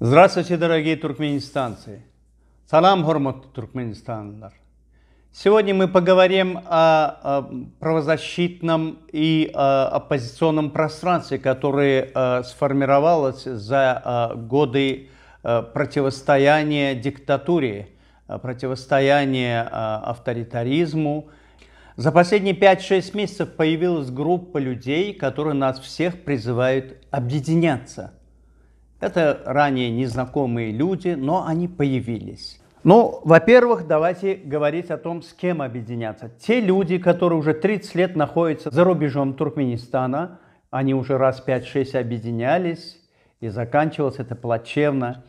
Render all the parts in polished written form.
Здравствуйте, дорогие туркменистанцы! Салам, хормат туркменистанлар! Сегодня мы поговорим о правозащитном и оппозиционном пространстве, которое сформировалось за годы противостояния диктатуре, противостояния авторитаризму. За последние 5-6 месяцев появилась группа людей, которые нас всех призывают объединяться. Это ранее незнакомые люди, но они появились. Ну, во-первых, давайте говорить о том, с кем объединяться. Те люди, которые уже 30 лет находятся за рубежом Туркменистана, они уже раз 5-6 объединялись, и заканчивалось это плачевно.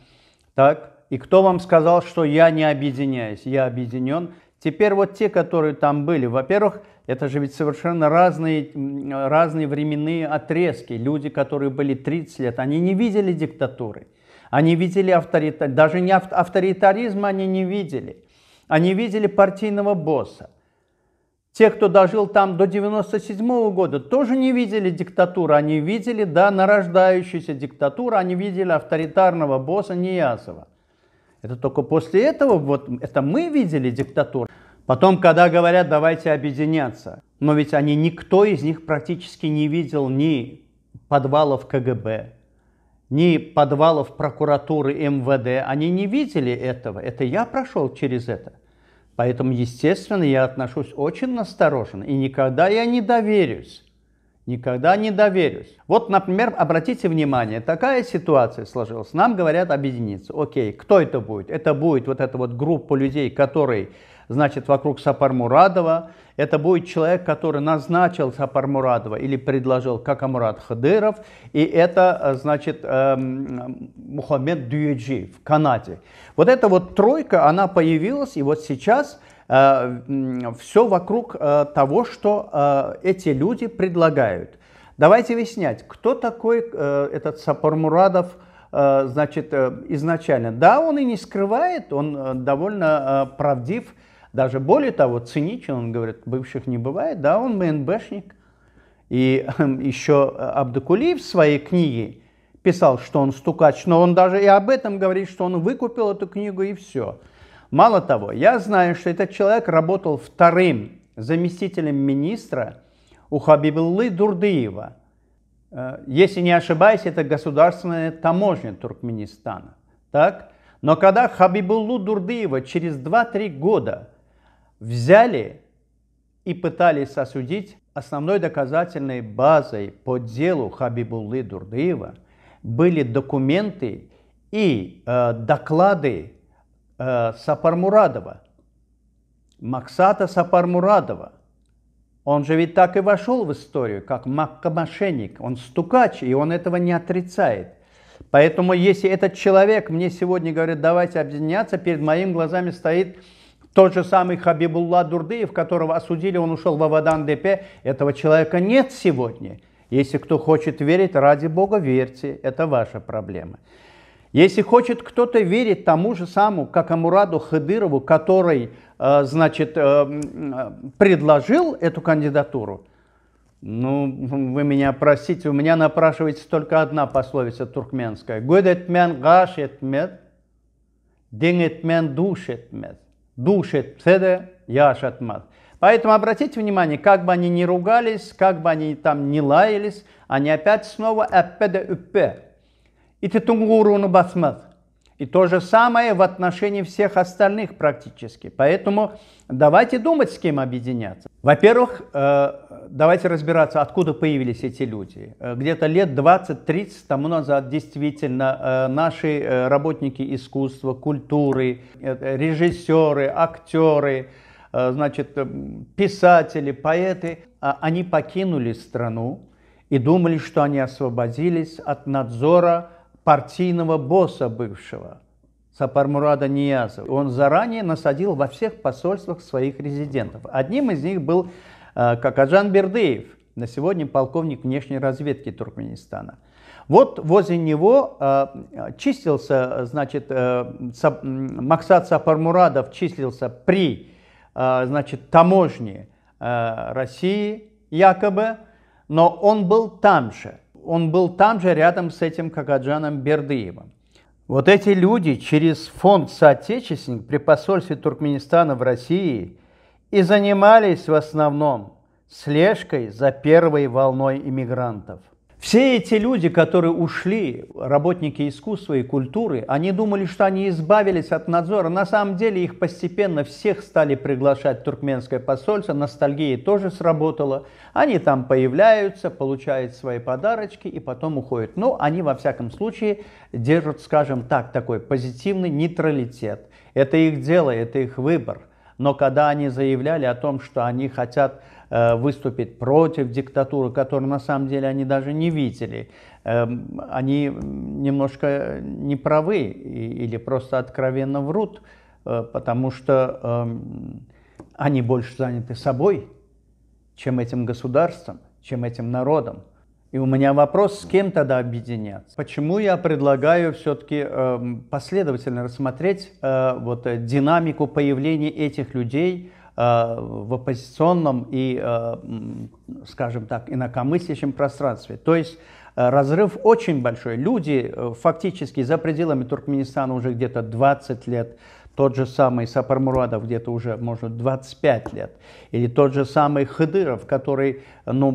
Так, и кто вам сказал, что я не объединяюсь? Я объединен. Теперь вот те, которые там были, во-первых, это же ведь совершенно разные временные отрезки. Люди, которые были 30 лет, они не видели диктатуры. Они видели авторитаризм, даже не авторитаризм они не видели. Они видели партийного босса. Те, кто дожил там до 97-го года, тоже не видели диктатуру. Они видели, да, нарождающуюся диктатуру, они видели авторитарного босса Ниязова. Это только после этого, вот это мы видели диктатуру. Потом, когда говорят, давайте объединяться, но ведь никто из них практически не видел ни подвалов КГБ, ни подвалов прокуратуры МВД. Они не видели этого. Это я прошел через это. Поэтому, естественно, я отношусь очень настороженно. И никогда я не доверюсь. Никогда не доверюсь. Вот, например, обратите внимание, такая ситуация сложилась. Нам говорят объединиться. Окей, кто это будет? Это будет вот эта вот группа людей, которые, значит, вокруг Сапармурадова. Это будет человек, который назначил Сапармурадова или предложил Какамурат Хадыров. И это, значит, Мухаммед Дюеджи в Канаде. Вот эта вот тройка, она появилась, и вот сейчас все вокруг того, что эти люди предлагают. Давайте выяснять, кто такой этот Сапармурадов, значит, изначально. Да, он и не скрывает, он довольно правдив, даже более того, циничен, он говорит, бывших не бывает, да, он МНБшник. И еще Абдукулиев в своей книге писал, что он стукач, но он даже и об этом говорит, что он выкупил эту книгу и все. Мало того, я знаю, что этот человек работал вторым заместителем министра у Хабибуллы Дурдыева. Если не ошибаюсь, это государственная таможня Туркменистана. Так? Но когда Хабибуллу Дурдыева через 2-3 года взяли и пытались осудить, основной доказательной базой по делу Хабибуллы Дурдыева были документы и доклады Сапармурадова, Максата Сапармурадова. Он же ведь так и вошел в историю, как мошенник. Он стукач, и он этого не отрицает. Поэтому, если этот человек мне сегодня говорит, давайте объединяться, перед моими глазами стоит тот же самый Хабибулла Дурдыев, которого осудили, он ушел в Авадан-ДП. Этого человека нет сегодня. Если кто хочет верить, ради Бога, верьте. Это ваша проблема. Если хочет кто-то верить тому же самому Какамураду Хадырову, который, значит, предложил эту кандидатуру, ну, вы меня простите, у меня напрашивается только одна пословица туркменская. Год этмен гаш этмет, день этмен душ этмет. Душ этмет, яш этмет. Поэтому обратите внимание, как бы они ни ругались, как бы они там ни лаялись, они опять снова эппеде-үппе. И тетунгуруну басмат. И то же самое в отношении всех остальных практически. Поэтому давайте думать, с кем объединяться. Во-первых, давайте разбираться, откуда появились эти люди. Где-то лет 20-30 тому назад действительно наши работники искусства, культуры, режиссеры, актеры, значит, писатели, поэты, они покинули страну и думали, что они освободились от надзора партийного босса бывшего, Сапармурада Ниязова. Он заранее насадил во всех посольствах своих резидентов. Одним из них был Какаджан Бердыев, на сегодня полковник внешней разведки Туркменистана. Вот возле него числился, значит, Максат Сапармурадов числился при, значит, таможне России якобы, но он был там же. Он был там же, рядом с этим Какаджаном Бердыевым. Вот эти люди через фонд «Соотечественник» при посольстве Туркменистана в России и занимались в основном слежкой за первой волной иммигрантов. Все эти люди, которые ушли, работники искусства и культуры, они думали, что они избавились от надзора. На самом деле их постепенно всех стали приглашать в туркменское посольство, ностальгия тоже сработала. Они там появляются, получают свои подарочки и потом уходят. Но они во всяком случае держат, скажем так, такой позитивный нейтралитет. Это их дело, это их выбор. Но когда они заявляли о том, что они хотят выступить против диктатуры, которую на самом деле они даже не видели, они немножко неправы или просто откровенно врут, потому что они больше заняты собой, чем этим государством, чем этим народом. И у меня вопрос, с кем тогда объединяться? Почему я предлагаю все-таки последовательно рассмотреть динамику появления этих людей в оппозиционном и, скажем так, инакомыслящем пространстве. То есть разрыв очень большой. Люди фактически за пределами Туркменистана уже где-то 20 лет. Тот же самый Сапар Мурадов где-то уже, может, 25 лет. Или тот же самый Хыдыров, который,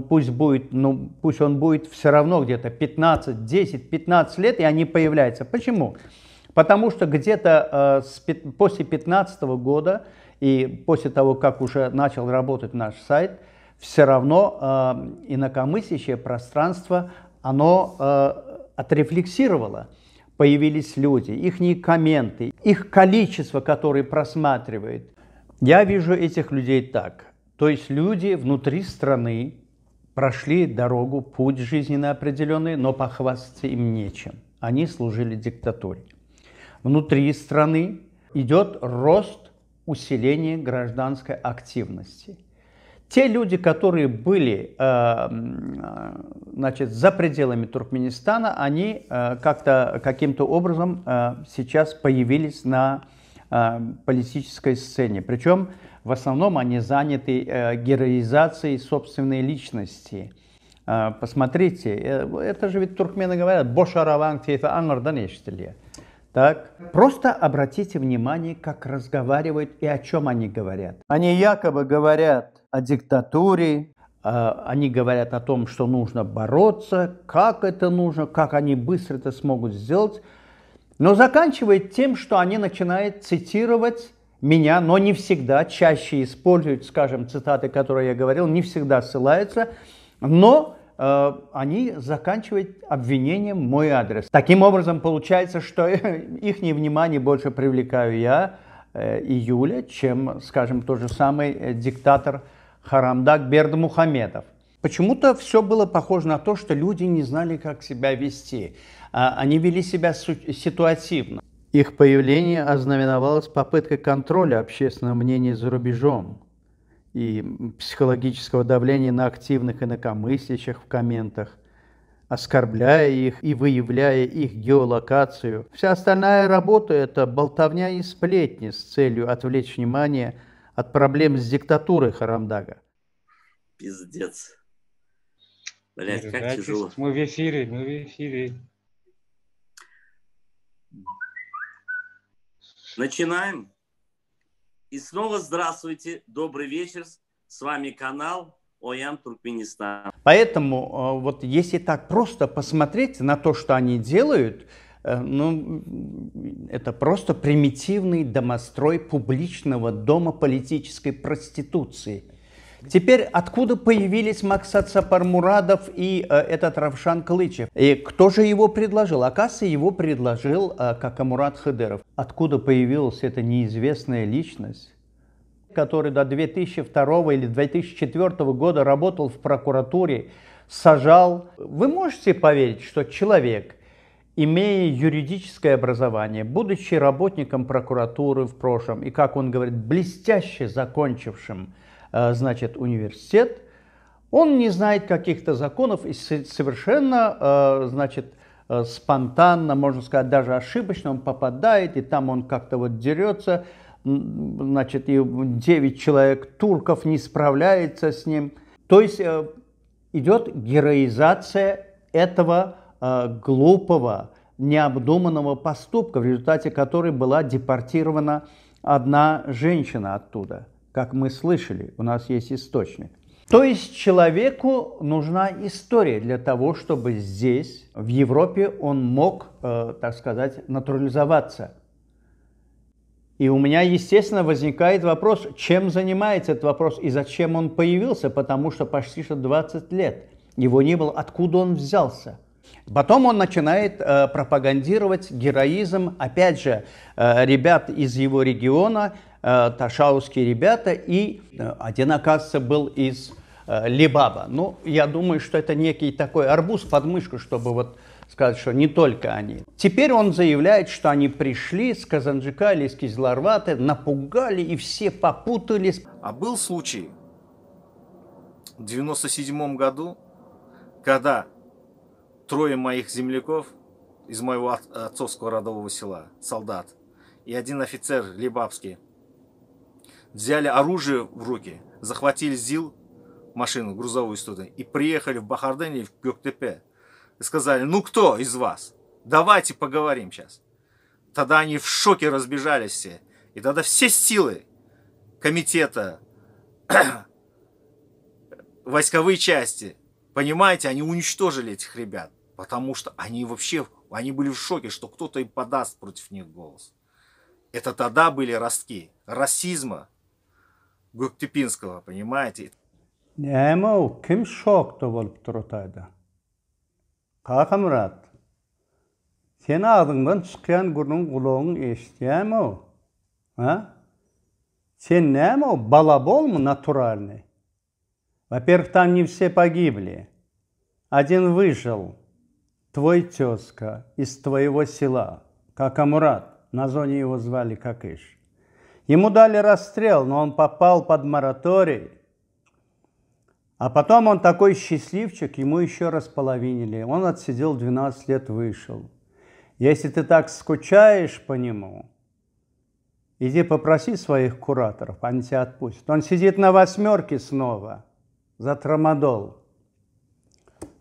пусть он будет все равно где-то 15, 10, 15 лет, и они появляются. Почему? Потому что где-то после 2015 года и после того, как уже начал работать наш сайт, все равно инакомыслящее пространство, оно отрефлексировало. Появились люди, их комменты, их количество, которые просматривают. Я вижу этих людей так. То есть люди внутри страны прошли дорогу, путь жизненно определенный, но похвастаться им нечем. Они служили диктатуре. Внутри страны идет рост, усиление гражданской активности. Те люди, которые были за пределами Туркменистана, они каким-то образом сейчас появились на политической сцене. Причем в основном они заняты героизацией собственной личности. Посмотрите, это же ведь туркмены говорят «бошараван тейфа ангардан ештилье». Так, просто обратите внимание, как разговаривают и о чем они говорят. Они якобы говорят о диктатуре, они говорят о том, что нужно бороться, как это нужно, как они быстро это смогут сделать. Но заканчивает тем, что они начинают цитировать меня, но не всегда, чаще используют, скажем, цитаты, которые я говорил, не всегда ссылаются, но они заканчивают обвинением в мой адрес. Таким образом, получается, что их внимание больше привлекаю я и Юля, чем, скажем, тот же самый диктатор Харамдаг Бердымухамедов. Почему-то все было похоже на то, что люди не знали, как себя вести. Они вели себя ситуативно. Их появление ознаменовалось попыткой контроля общественного мнения за рубежом и психологического давления на активных инакомыслящих в комментах, оскорбляя их и выявляя их геолокацию. Вся остальная работа – это болтовня и сплетни с целью отвлечь внимание от проблем с диктатурой Харамдага. Пиздец. Блять, как тяжело. Мы в эфире. Начинаем. И снова здравствуйте, добрый вечер. С вами канал Оян Туркменистан. Поэтому вот если так просто посмотреть на то, что они делают, это просто примитивный домострой публичного дома политической проституции. Теперь откуда появились Максат Сапар Мурадов и этот Равшан Кылычев? И кто же его предложил? Оказывается, его предложил Какамурат Хыдыров. Откуда появилась эта неизвестная личность, который до 2002 или 2004 года работал в прокуратуре, сажал? Вы можете поверить, что человек, имея юридическое образование, будучи работником прокуратуры в прошлом, и, как он говорит, блестяще закончившим университет, он не знает каких-то законов и совершенно, спонтанно, можно сказать, даже ошибочно он попадает, и там он как-то вот дерется, и 9 человек турков не справляется с ним. То есть идет героизация этого глупого, необдуманного поступка, в результате которой была депортирована одна женщина оттуда, как мы слышали, у нас есть источник. То есть человеку нужна история для того, чтобы здесь, в Европе, он мог, так сказать, натурализоваться. И у меня, естественно, возникает вопрос, чем занимается этот вопрос и зачем он появился, потому что почти что 20 лет его не было, откуда он взялся. Потом он начинает пропагандировать героизм, опять же, ребят из его региона, ташауские ребята, и один, оказывается, был из Либаба. Ну, я думаю, что это некий такой арбуз под мышку, чтобы вот сказать, что не только они. Теперь он заявляет, что они пришли с Казанджика или из Кизларваты, напугали, и все попутались. А был случай в 97 году, когда трое моих земляков из моего отцовского родового села, солдат, и один офицер либабский, взяли оружие в руки, захватили ЗИЛ, машину грузовую студию, и приехали в Бахарден или в Гёктепе. И сказали, ну кто из вас? Давайте поговорим сейчас. Тогда они в шоке разбежались все. И тогда все силы комитета, войсковые части, понимаете, они уничтожили этих ребят. Потому что они вообще, они были в шоке, что кто-то им подаст против них голос. Это тогда были ростки расизма Göktepinского, понимаете? Эма у ким шокто болып тұртайды? Қақымрат, сен ağzından çıkan gurun kulağın eştiyor mu? Ha? Sen не mu? Балабол mu натуральный? Во-первых, там не все погибли. Один выжил, твой тезка из твоего села, Какамурат, на зоне его звали Какыш. Ему дали расстрел, но он попал под мораторий. А потом он такой счастливчик, ему еще раз половинили. Он отсидел 12 лет, вышел. Если ты так скучаешь по нему, иди попроси своих кураторов, они тебя отпустят. Он сидит на 8 снова за трамадол.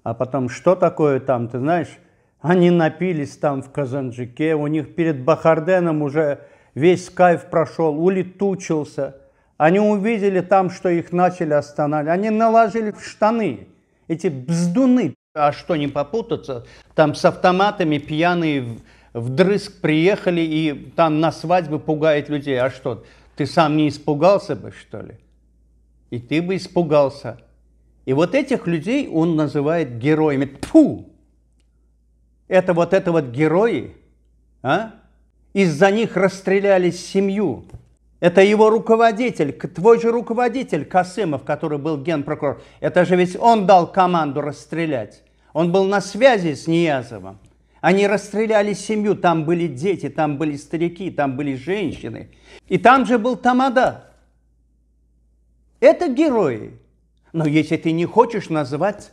А потом, что такое там, ты знаешь, они напились там в Казанджике, у них перед Бахарденом уже весь кайф прошел, улетучился. Они увидели там, что их начали останавливать. Они наложили в штаны эти бздуны. А что, не попутаться? Там с автоматами пьяные вдрызг приехали и там на свадьбы пугают людей. А что, ты сам не испугался бы, что ли? И ты бы испугался. И вот этих людей он называет героями. Тьфу! Это вот герои, а? Из-за них расстреляли семью. Это его руководитель, твой же руководитель Касымов, который был генпрокурор. Это же ведь он дал команду расстрелять. Он был на связи с Ниязовым. Они расстреляли семью, там были дети, там были старики, там были женщины. И там же был Тамада. Это герои. Но если ты не хочешь называть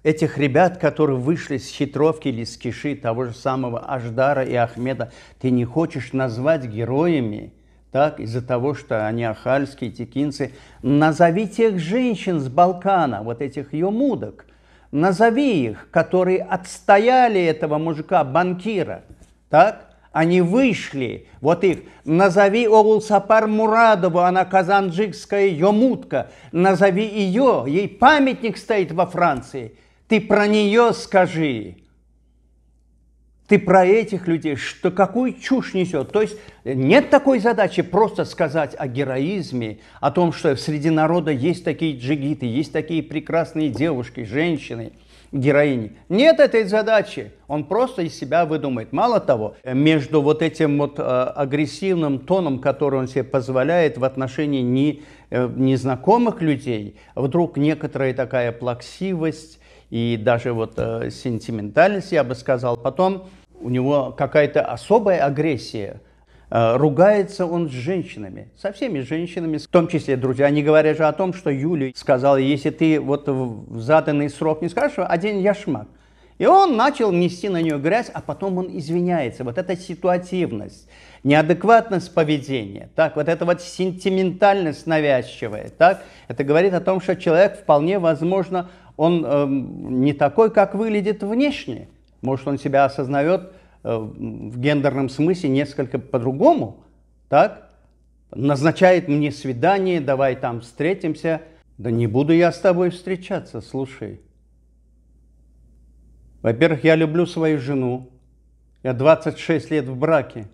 этих ребят, которые вышли с Хитровки или с Киши, того же самого Аждара и Ахмеда, ты не хочешь назвать героями, так, из-за того, что они ахальские, текинцы, назови тех женщин с Балкана, вот этих юмудок, назови их, которые отстояли этого мужика, банкира, так, они вышли, вот их, назови Оғлсапар Мурадову, она казанджикская юмутка, назови ее, ей памятник стоит во Франции. Ты про нее скажи. Ты про этих людей, что какую чушь несет. То есть нет такой задачи просто сказать о героизме, о том, что среди народа есть такие джигиты, есть такие прекрасные девушки, женщины, героини. Нет этой задачи. Он просто из себя выдумает. Мало того, между вот этим вот агрессивным тоном, который он себе позволяет в отношении незнакомых людей, вдруг некоторая такая плаксивость, и даже вот сентиментальность, я бы сказал. Потом у него какая-то особая агрессия. Ругается он с женщинами, со всеми женщинами, в том числе, друзья. Не говоря же о том, что Юлия сказала, если ты вот в заданный срок не скажешь, одень яшмак. И он начал нести на нее грязь, а потом он извиняется. Вот эта ситуативность, неадекватность поведения, так, вот эта вот сентиментальность навязчивая, так, это говорит о том, что человек вполне возможно, он не такой, как выглядит внешне. Может, он себя осознает в гендерном смысле несколько по-другому, так? Назначает мне свидание, давай там встретимся. Да не буду я с тобой встречаться, слушай. Во-первых, я люблю свою жену. Я 26 лет в браке.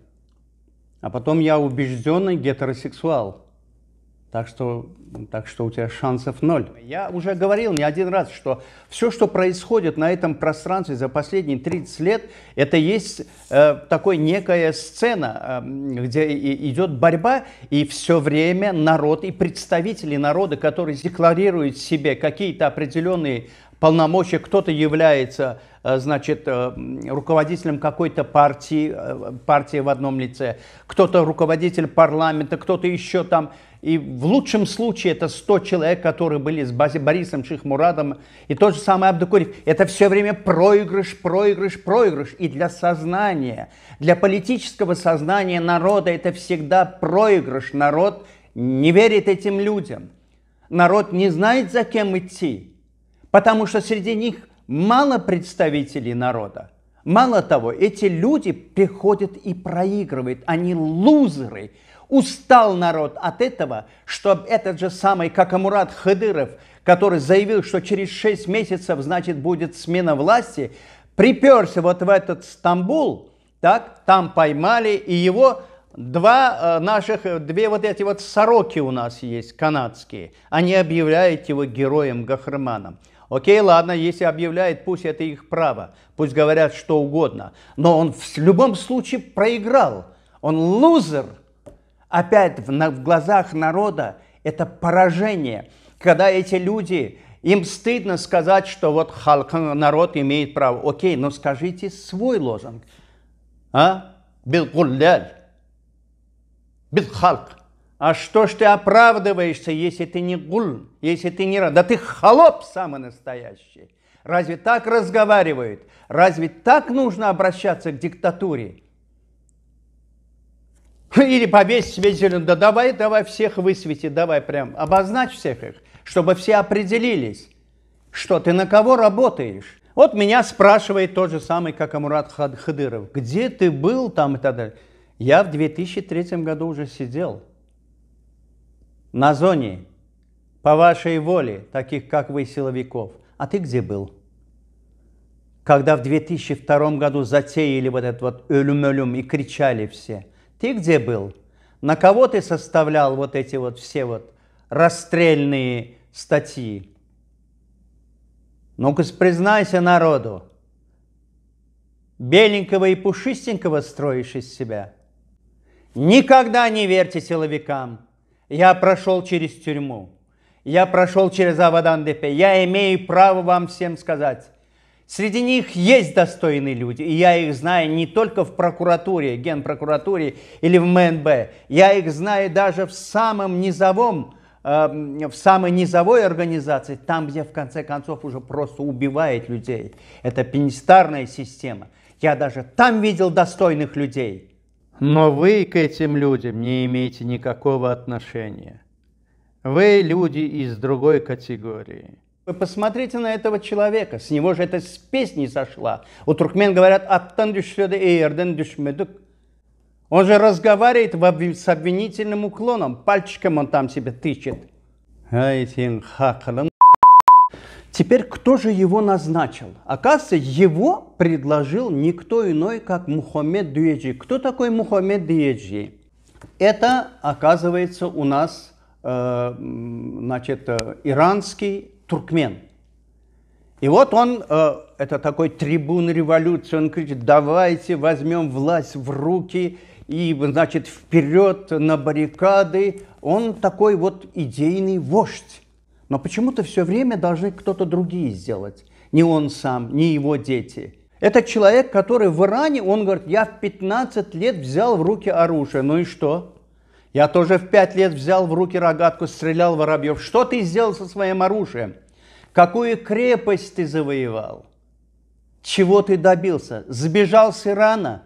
А потом я убежденный гетеросексуал. Так что у тебя шансов ноль. Я уже говорил не один раз, что все, что происходит на этом пространстве за последние 30 лет, это есть такой некая сцена, где идет борьба, и все время народ и представители народа, которые декларируют себе какие-то определенные полномочия, кто-то является, значит, руководителем какой-то партии в одном лице, кто-то руководитель парламента, кто-то еще там. И в лучшем случае это 100 человек, которые были с Борисом Шихмурадом, и тот же самый Абдукурев. Это все время проигрыш, проигрыш, проигрыш. И для сознания, для политического сознания народа это всегда проигрыш. Народ не верит этим людям. Народ не знает, за кем идти. Потому что среди них мало представителей народа. Мало того, эти люди приходят и проигрывают. Они лузеры. Устал народ от этого, что этот же самый Какамурат Хыдыров, который заявил, что через 6 месяцев, значит, будет смена власти, приперся вот в этот Стамбул, так, там поймали, и его две вот эти вот сороки у нас есть, канадские, они объявляют его героем-гахраманом. Окей, ладно, если объявляют, пусть это их право, пусть говорят что угодно, но он в любом случае проиграл, он лузер. Опять в глазах народа это поражение, когда эти люди, им стыдно сказать, что вот народ имеет право. Окей, но скажите свой лозунг. Билгулляль, билхалк. А что ж ты оправдываешься, если ты не гуль, если ты не рад? Да ты холоп самый настоящий. Разве так разговаривают? Разве так нужно обращаться к диктатуре? Или повесь себе зеленый, да давай всех высвети, давай прям обозначь всех их, чтобы все определились, что ты на кого работаешь. Вот меня спрашивает тот же самый Какамурат Хыдыров, где ты был там и так далее. Я в 2003 году уже сидел на зоне, по вашей воле, таких как вы, силовиков. А ты где был? Когда в 2002 году затеяли вот этот вот ölüm и кричали все. Ты где был? На кого ты составлял вот эти вот все вот расстрельные статьи? Ну-ка, признайся народу. Беленького и пушистенького строишь из себя? Никогда не верьте силовикам. Я прошел через тюрьму. Я прошел через Авадан-Депе. Я имею право вам всем сказать. Среди них есть достойные люди, и я их знаю не только в прокуратуре, генпрокуратуре или в МНБ. Я их знаю даже в самой низовой организации, там, где в конце концов уже просто убивает людей. Это пенистарная система. Я даже там видел достойных людей. Но вы к этим людям не имеете никакого отношения. Вы люди из другой категории. Вы посмотрите на этого человека, с него же эта с песни сошла. У туркмен говорят «аттан düşmedi, eğerden düşmedik». Он же разговаривает с обвинительным уклоном, пальчиком он там себе тычет. Теперь кто же его назначил? Оказывается, его предложил никто иной, как Мухаммед Дуэджи. Кто такой Мухаммед Дуэджи? Это, оказывается, у нас значит, иранский туркмен. И вот он, это такой трибун революции, он кричит: давайте возьмем власть в руки и, значит, вперед на баррикады. Он такой вот идейный вождь. Но почему-то все время должны кто-то другие сделать. Не он сам, не его дети. Это человек, который в Иране, он говорит: я в 15 лет взял в руки оружие. Ну и что? Я тоже в 5 лет взял в руки рогатку, стрелял в воробьев. Что ты сделал со своим оружием? Какую крепость ты завоевал? Чего ты добился? Сбежал с Ирана?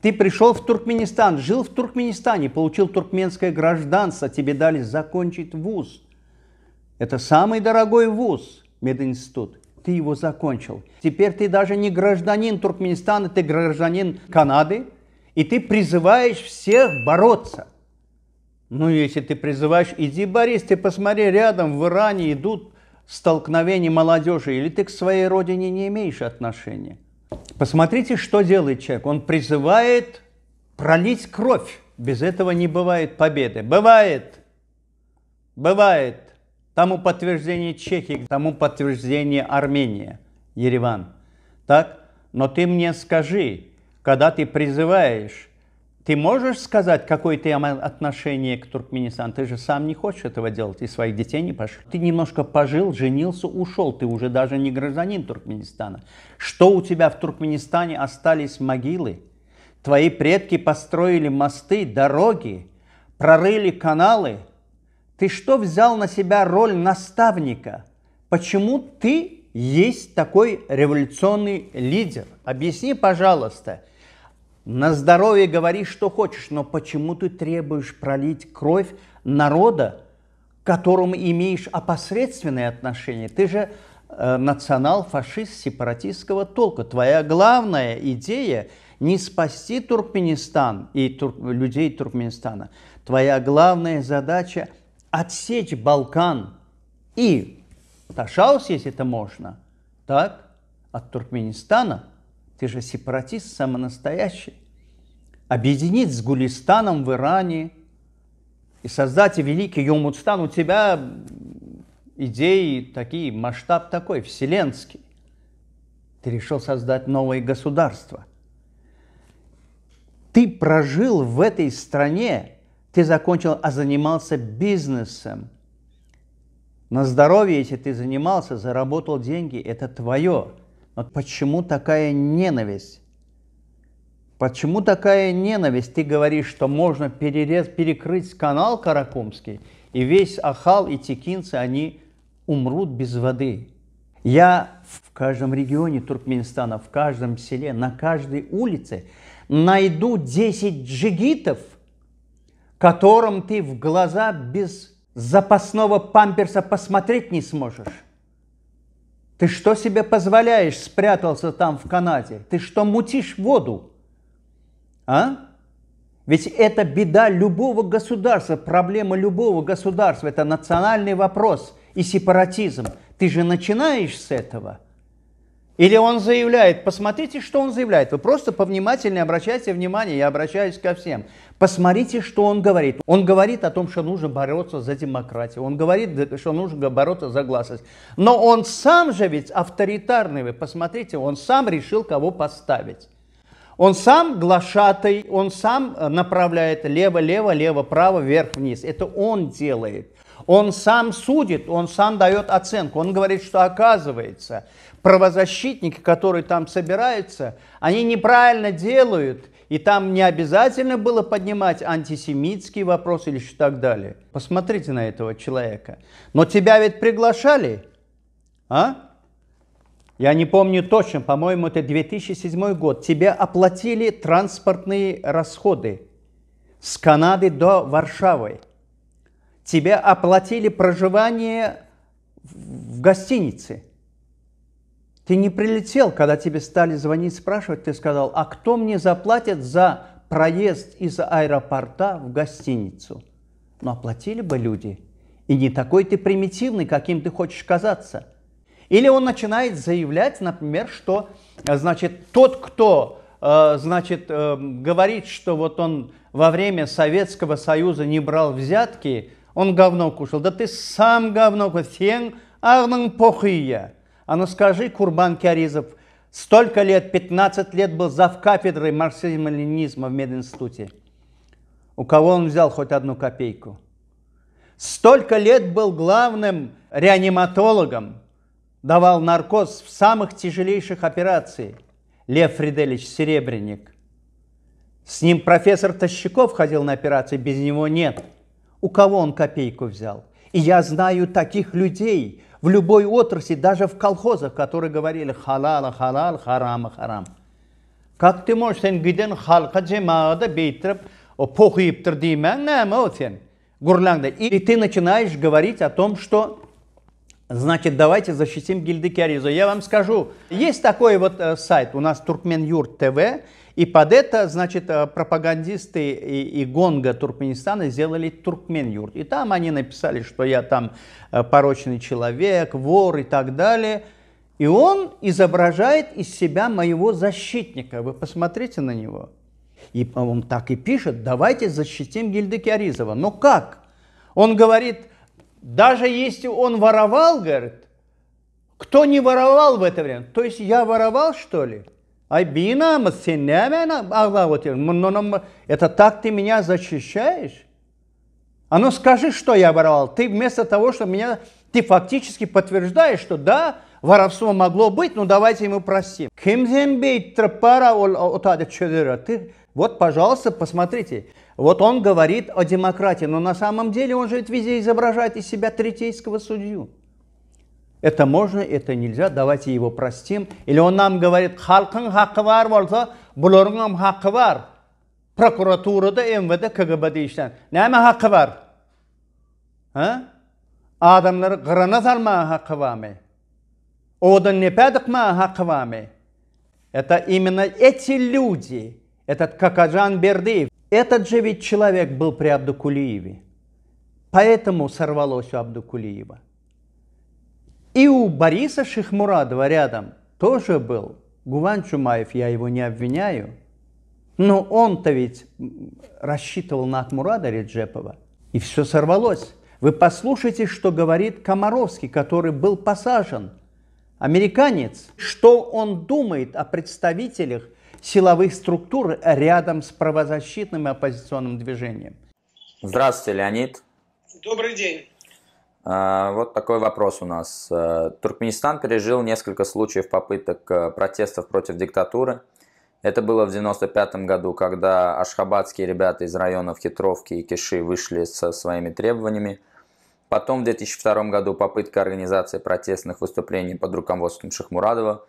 Ты пришел в Туркменистан, жил в Туркменистане, получил туркменское гражданство, тебе дали закончить вуз. Это самый дорогой вуз, мединститут. ты его закончил. Теперь ты даже не гражданин Туркменистана, ты гражданин Канады, и ты призываешь всех бороться. Ну, если ты призываешь, иди борись, ты посмотри, рядом в Иране идут столкновения молодежи, или ты к своей родине не имеешь отношения. Посмотрите, что делает человек. Он призывает пролить кровь. Без этого не бывает победы. Бывает. Бывает. Тому подтверждение Чехии, тому подтверждение Армения, Ереван. Так? Но ты мне скажи, когда ты призываешь, ты можешь сказать, какое ты отношение к Туркменистану? Ты же сам не хочешь этого делать, и своих детей не пошлешь. Ты немножко пожил, женился, ушел. Ты уже даже не гражданин Туркменистана. Что у тебя в Туркменистане остались могилы? Твои предки построили мосты, дороги, прорыли каналы. Ты что взял на себя роль наставника? Почему ты есть такой революционный лидер? Объясни, пожалуйста. На здоровье говори, что хочешь, но почему ты требуешь пролить кровь народа, к которому имеешь опосредственное отношение? Ты же национал-фашист сепаратистского толка. Твоя главная идея не спасти Туркменистан и людей Туркменистана. Твоя главная задача отсечь Балкан и Ташаус, если это можно, так, от Туркменистана. Ты же сепаратист самонастоящий. Объединить с Гулистаном в Иране и создать великий Йомутстан. У тебя идеи такие, масштаб такой, вселенский. Ты решил создать новое государство. Ты прожил в этой стране, ты закончил, а занимался бизнесом. На здоровье, если ты занимался, заработал деньги, это твое. Но почему такая ненависть? Почему такая ненависть? Ты говоришь, что можно перекрыть канал Каракумский, и весь Ахал и текинцы, они умрут без воды. Я в каждом регионе Туркменистана, в каждом селе, на каждой улице найду 10 джигитов, которым ты в глаза без запасного памперса посмотреть не сможешь. Ты что себе позволяешь, спрятался там в Канаде? Ты что, мутишь воду? А? Ведь это беда любого государства, проблема любого государства. Это национальный вопрос и сепаратизм. Ты же начинаешь с этого. Или он заявляет, посмотрите, что он заявляет. Вы просто повнимательнее обращайте внимание, я обращаюсь ко всем. Посмотрите, что он говорит. Он говорит о том, что нужно бороться за демократию. Он говорит, что нужно бороться за гласность. Но он сам же ведь авторитарный. Вы посмотрите, он сам решил, кого поставить. Он сам глашатай, он сам направляет лево-лево, лево-право, вверх-вниз. Это он делает. Он сам судит, он сам дает оценку. Он говорит, что оказывается, правозащитники, которые там собираются, они неправильно делают. И там не обязательно было поднимать антисемитские вопросы или что так далее. Посмотрите на этого человека. Но тебя ведь приглашали, а? Я не помню точно, по-моему, это 2007 год. Тебе оплатили транспортные расходы с Канады до Варшавы. Тебе оплатили проживание в гостинице. Ты не прилетел, когда тебе стали звонить, спрашивать, ты сказал, а кто мне заплатит за проезд из аэропорта в гостиницу? Ну, оплатили бы люди. И не такой ты примитивный, каким ты хочешь казаться. Или он начинает заявлять, например, что, значит, тот, кто, значит, говорит, что вот он во время Советского Союза не брал взятки, он говно кушал. Да ты сам говно кушал. А ну скажи, Курбан Кяризов, столько лет, 15 лет был завкафедрой марксизма-ленинизма в мединституте. У кого он взял хоть одну копейку? Столько лет был главным реаниматологом, давал наркоз в самых тяжелейших операциях. Лев Фриделич Серебренник. С ним профессор Тащиков ходил на операции, без него нет. У кого он копейку взял? И я знаю таких людей в любой отрасли, даже в колхозах, которые говорили халал, халал, харам, харам. Как ты можешь, сен гиден халка джемада бейтреп, похуиптер димен, не мотен, гурлангда. И ты начинаешь говорить о том, что Значит, давайте защитим Гильдыки Аризу. Я вам скажу, есть такой вот сайт, у нас Туркменюрт ТВ, и под это, значит, пропагандисты и Гонга Туркменистана сделали Туркменюрт. И там они написали, что я там порочный человек, вор и так далее. И он изображает из себя моего защитника. Вы посмотрите на него. И он так и пишет: давайте защитим Гильдыки Аризова. Но как? Он говорит, даже если он воровал, говорит, кто не воровал в это время? То есть я воровал, что ли? Это так ты меня защищаешь? А ну скажи, что я воровал. Ты вместо того, что меня... Ты фактически подтверждаешь, что да, воровство могло быть, но давайте ему простим. Вот, пожалуйста, посмотрите. Вот он говорит о демократии, но на самом деле он же везде изображает из себя третейского судью. Это можно, это нельзя, давайте его простим. Или он нам говорит, халкың хақы бар болса, бұларың хақы бар. Прокуратурада, МВД, КГБ'де işten. Näme hakkı var? Ha? Adamları qırana salma hakkı var mı? Odan nepedikma hakkı var mı? Это именно эти люди, этот Какаджан Бердыев, этот же ведь человек был при Абдукулиеве. Поэтому сорвалось у Абдукулиева. И у Бориса Шихмурадова рядом тоже был Гуван Чумаев, я его не обвиняю. Но он-то ведь рассчитывал на Акмурада Реджепова. И все сорвалось. Вы послушайте, что говорит Комаровский, который был посажен. Американец. Что он думает о представителях силовых структур рядом с правозащитным и оппозиционным движением. Здравствуйте, Леонид. Добрый день. Вот такой вопрос у нас. Туркменистан пережил несколько случаев попыток протестов против диктатуры. Это было в 1995 году, когда ашхабадские ребята из районов Хитровки и Киши вышли со своими требованиями. Потом в 2002 году попытка организации протестных выступлений под руководством Шихмурадова.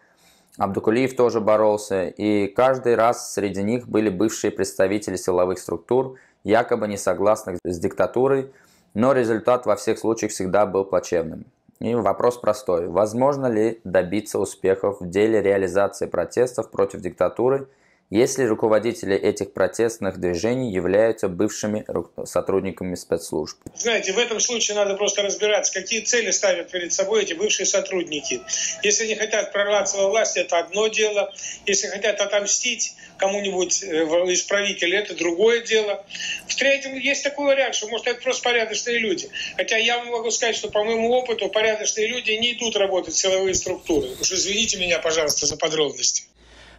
Абдукулиев тоже боролся, и каждый раз среди них были бывшие представители силовых структур, якобы не согласных с диктатурой, но результат во всех случаях всегда был плачевным. И вопрос простой. Возможно ли добиться успехов в деле реализации протестов против диктатуры, если руководители этих протестных движений являются бывшими сотрудниками спецслужб? Знаете, в этом случае надо просто разбираться, какие цели ставят перед собой эти бывшие сотрудники. Если они хотят прорваться во власть, это одно дело. Если хотят отомстить кому-нибудь из правителей, это другое дело. В-третьем, есть такой вариант, что, может, это просто порядочные люди. Хотя я вам могу сказать, что по моему опыту порядочные люди не идут работать в силовые структуры. Уж извините меня, пожалуйста, за подробности.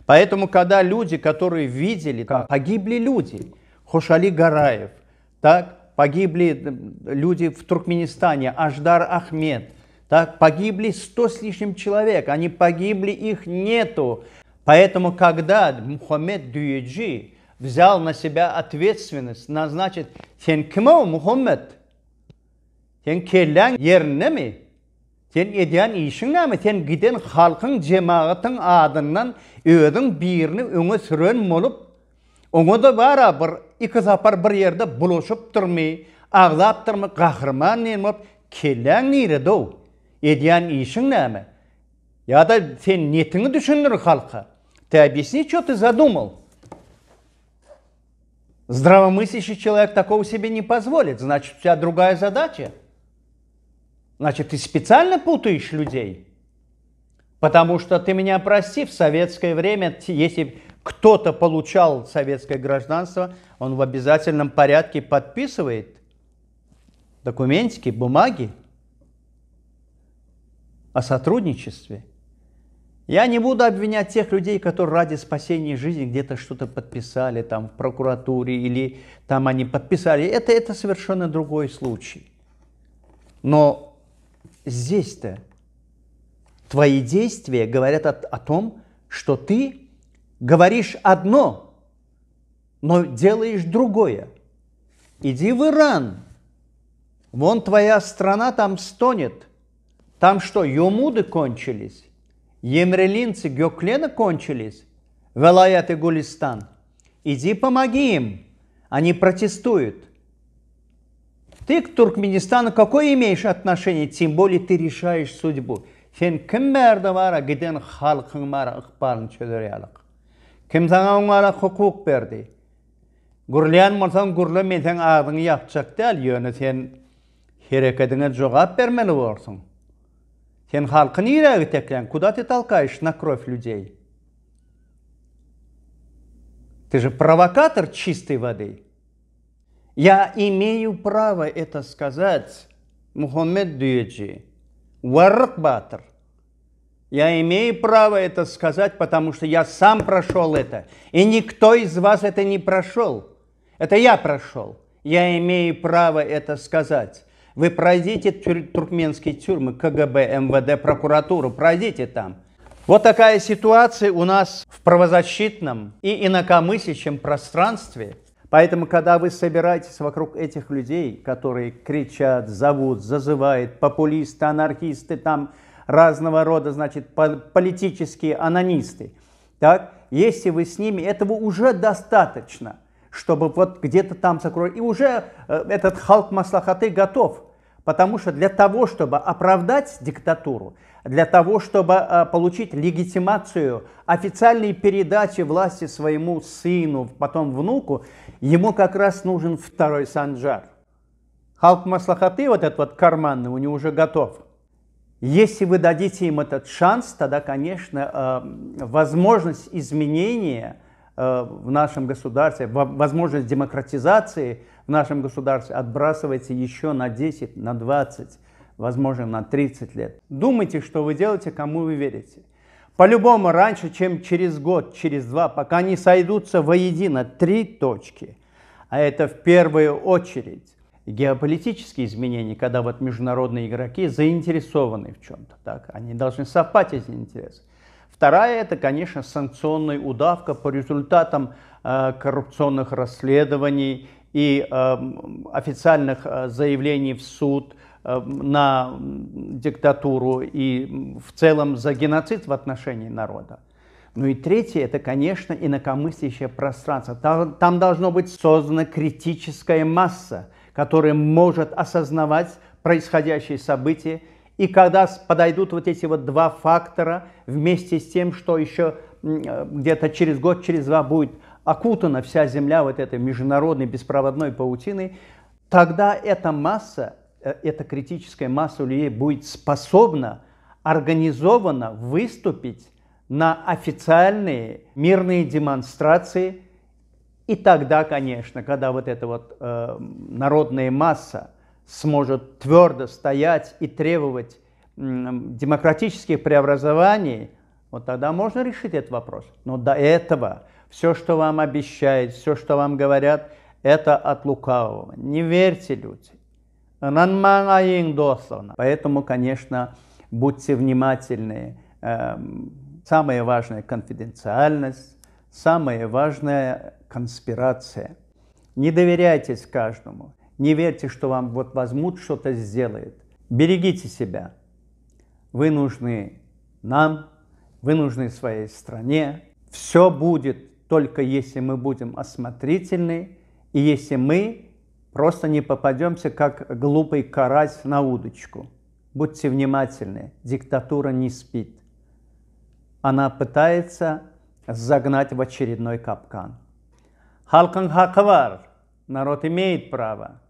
Поэтому, когда люди, которые видели, как погибли люди, Хошали Гараев, так, погибли люди в Туркменистане, Аждар Ахмед, так, погибли 100 с лишним человек, они погибли, их нету. Поэтому, когда Мухаммед Дюеджи взял на себя ответственность, назначить «Сен кимо, Мухаммед? Сен келлен ернеми? Сен ediyen işin näme? Sen giden halkın, cemaatın adından ödün birini öňe süren bolup, oňa da bara bir iki zapar bir yerde buluşup durmy, ağlap durmy, gahrman näme kellen nire do. Ediyen işin näme? Ya da sen niyetini düşündür halka. Ты объясни, что ты задумал. Здравомыслящий человек такого себе не позволит. Значит, у тебя другая задача. Значит, ты специально путаешь людей. Потому что, ты меня прости, в советское время, если кто-то получал советское гражданство, он в обязательном порядке подписывает документики, бумаги о сотрудничестве. Я не буду обвинять тех людей, которые ради спасения жизни где-то что-то подписали, там в прокуратуре, или там они подписали. Это совершенно другой случай. Но здесь-то твои действия говорят о том, что ты говоришь одно, но делаешь другое. Иди в Иран. Вон твоя страна там стонет. Там что, юмуды кончились? Емрелинцы, Гёклены кончились? Велаят и Гулистан. Иди помоги им. Они протестуют. Ты к Туркменистану какое имеешь отношение, тем более ты решаешь судьбу. Sen kim berdi bana giden halkın bana ıkbalını çözeriyalik. Kim sana onlara hukuk berdi? Gurlayan olsan gurla men sen ağzını yapacak değil. Yönü sen hareketine cevap vermeli olsun. Sen halkı nereye giteklen? Куда ты толкаешь на кровь людей? Ты же провокатор чистой воды. Я имею право это сказать, Мухаммед Дуеджи, Варрак Батр. Я имею право это сказать, потому что я сам прошел это. И никто из вас это не прошел. Это я прошел. Я имею право это сказать. Вы пройдите туркменские тюрьмы, КГБ, МВД, прокуратуру, пройдите там. Вот такая ситуация у нас в правозащитном и инакомыслящем пространстве. Поэтому, когда вы собираетесь вокруг этих людей, которые кричат, зовут, зазывают, популисты, анархисты, там разного рода, значит, политические анонисты, так, если вы с ними, этого уже достаточно, чтобы вот где-то там закроить. И уже этот халк маслахаты готов. Потому что для того, чтобы оправдать диктатуру, для того, чтобы получить легитимацию официальной передачи власти своему сыну, потом внуку, ему как раз нужен второй Санджар. Халк маслахаты, вот этот вот карманный, у него уже готов. Если вы дадите им этот шанс, тогда, конечно, возможность изменения в нашем государстве, возможность демократизации в нашем государстве отбрасывается еще на 10, на 20, возможно, на 30 лет. Думайте, что вы делаете, кому вы верите. По-любому, раньше, чем через год, через два, пока не сойдутся воедино 3 точки, а это в первую очередь геополитические изменения, когда вот международные игроки заинтересованы в чем-то, так, они должны совпасть эти интересы. Вторая, это, конечно, санкционная удавка по результатам коррупционных расследований и официальных заявлений в суд на диктатуру и в целом за геноцид в отношении народа. Ну и третье, это, конечно, инакомыслящее пространство. Там должно быть создана критическая масса, которая может осознавать происходящие события. И когда подойдут вот эти вот 2 фактора, вместе с тем, что еще где-то через год, через 2 будет окутана вся Земля вот этой международной беспроводной паутиной, тогда эта масса, эта критическая масса людей будет способна организованно выступить на официальные мирные демонстрации. И тогда, конечно, когда вот эта вот народная масса сможет твердо стоять и требовать демократических преобразований, вот тогда можно решить этот вопрос. Но до этого все, что вам обещают, все, что вам говорят, это от лукавого. Не верьте, люди. Поэтому, конечно, будьте внимательны. Самое важное – конфиденциальность, самое важное – конспирация. Не доверяйтесь каждому. Не верьте, что вам вот возьмут, что-то сделают. Берегите себя. Вы нужны нам, вы нужны своей стране. Все будет только если мы будем осмотрительны и если мы просто не попадемся, как глупый карась на удочку. Будьте внимательны. Диктатура не спит. Она пытается загнать в очередной капкан. Халкан хаквар. Народ имеет право.